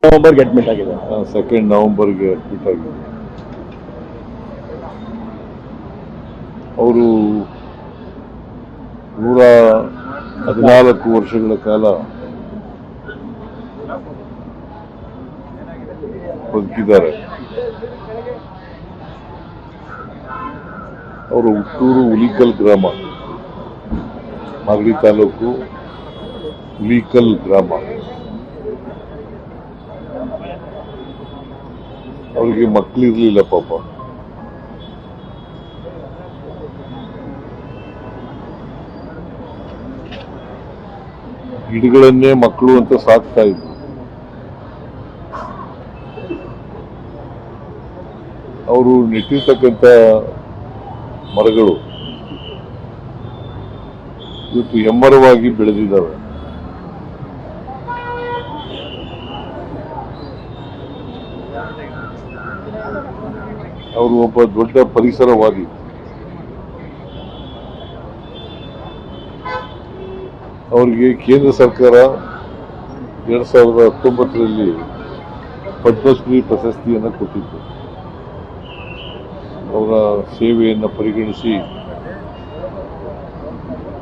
ನವೆಂಬರ್ಗೆ admit ಆಗಿದೆ. 2 ನವೆಂಬರ್ಗೆ admit ಆಗಿದೆ. ಅವರು 114 ವರ್ಷಗಳ ಕಾಲ ಬದುಕಿದ್ದಾರೆ. ಅವರು ಹುಟ್ಟೂರು ಹುಲಿಕಲ್ ಗ್ರಾಮ, ಮಾಗಡಿ ತಾಲೂಕು ಹುಲಿಕಲ್ ಗ್ರಾಮ. ಅವರಿಗೆ ಮಕ್ಕಳಿರ್ಲಿಲ್ಲ ಪಾಪ. ಗಿಡಗಳನ್ನೇ ಮಕ್ಕಳು ಅಂತ ಸಾಕ್ತಾ ಇದ್ರು. ಅವರು ನೆಟ್ಟಿರ್ತಕ್ಕಂಥ ಮರಗಳು ಇವತ್ತು ಹೆಮ್ಮರವಾಗಿ ಬೆಳೆದಿದ್ದಾವೆ. ಅವರು ಒಬ್ಬ ದೊಡ್ಡ ಪರಿಸರವಾದಿ. ಅವರಿಗೆ ಕೇಂದ್ರ ಸರ್ಕಾರ 2019ರಲ್ಲಿ ಪದ್ಮಶ್ರೀ ಪ್ರಶಸ್ತಿಯನ್ನು ಕೊಟ್ಟಿತ್ತು. ಅವರ ಸೇವೆಯನ್ನು ಪರಿಗಣಿಸಿ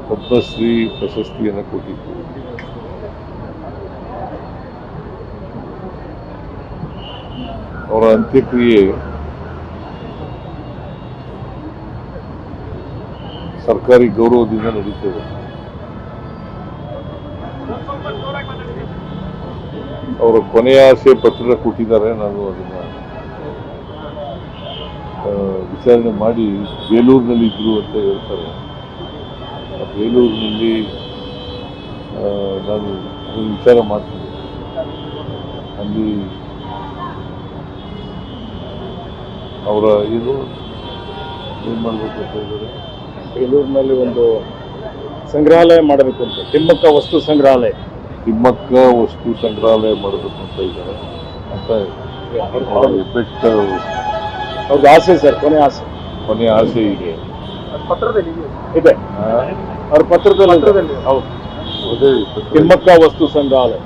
ಪದ್ಮಶ್ರೀ ಪ್ರಶಸ್ತಿಯನ್ನು ಕೊಟ್ಟಿತ್ತು. ಅವರ ಅಂತ್ಯಕ್ರಿಯೆ ಸರ್ಕಾರಿ ಗೌರವದಿಂದ ನಡೀತದೆ. ಅವರ ಕೊನೆಯ ಆಸೆ ಪತ್ರ ಕೊಟ್ಟಿದ್ದಾರೆ. ನಾನು ಅದನ್ನ ವಿಚಾರಣೆ ಮಾಡಿ ಬೇಲೂರಿನಲ್ಲಿ ಇದ್ರು ಅಂತ ಹೇಳ್ತಾರೆ. ಬೇಲೂರಿನಲ್ಲಿ ನಾನು ವಿಚಾರ ಮಾಡ್ತೀನಿ. ಅಲ್ಲಿ ಅವರ ಏನು ಮಾಡಬೇಕು ಅಂತ ಇದ್ದಾರೆ. ಬೇಲೂರಿನಲ್ಲಿ ಒಂದು ಸಂಗ್ರಹಾಲಯ ಮಾಡಬೇಕು ಅಂತ, ತಿಮ್ಮಕ್ಕ ವಸ್ತು ಸಂಗ್ರಹಾಲಯ ಮಾಡಬೇಕು ಅಂತ ಇದ್ದಾರೆ ಅಂತ ಬೆಟ್ಟ ಅವ್ರದ್ದು ಆಸೆ ಸರ್. ಕೊನೆ ಆಸೆ ಇದೆ. ಇದೆ ಅವ್ರ ಪತ್ರದಲ್ಲಿ. ಹೌದು, ತಿಮ್ಮಕ್ಕ ವಸ್ತು ಸಂಗ್ರಹಾಲಯ.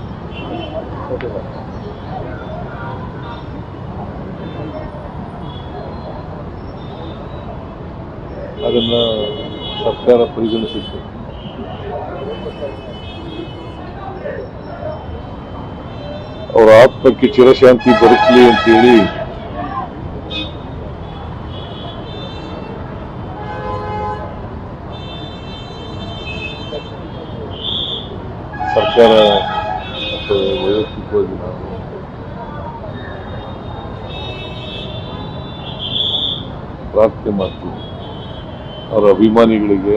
ಅದನ್ನ ಸರ್ಕಾರ ಪರಿಗಣಿಸಿತ್ತು. ಅವರ ಆತ್ಮಕ್ಕೆ ಚಿರಶಾಂತಿ ದೊರಕಲಿ ಅಂತೇಳಿ ಸರ್ಕಾರ ಮತ್ತು ವೈಯಕ್ತಿಕವಾಗಿ ನಾವು ಪ್ರಾರ್ಥನೆ ಮಾಡ್ತೀವಿ. ಅವರ ಅಭಿಮಾನಿಗಳಿಗೆ,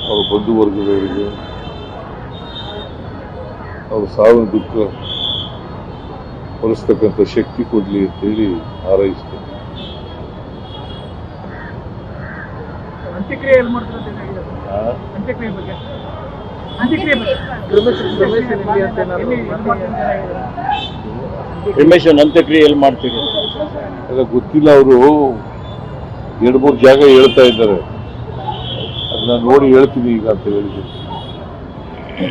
ಅವರ ಬಂಧುವರ್ಗದವರಿಗೆ ಅವ್ರ ಸಾವಿನ ದುಃಖ ಹೊರಿಸ್ತಕ್ಕಂಥ ಶಕ್ತಿ ಕೊಡ್ಲಿ ಅಂತೇಳಿ ಹಾರೈಸ್ತೇನೆ. ಅಂತ್ಯಕ್ರಿಯೆ ಎಲ್ಲಿ ಮಾಡ್ತೀರಿ ಎಲ್ಲ ಗೊತ್ತಿಲ್ಲ. ಅವರು 2-3 ಜಾಗ ಹೇಳ್ತಾ ಇದ್ದಾರೆ. ಅದನ್ನ ನೋಡಿ ಹೇಳ್ತೀನಿ ಈಗ ಅಂತ ಹೇಳಿದ್ದೀನಿ.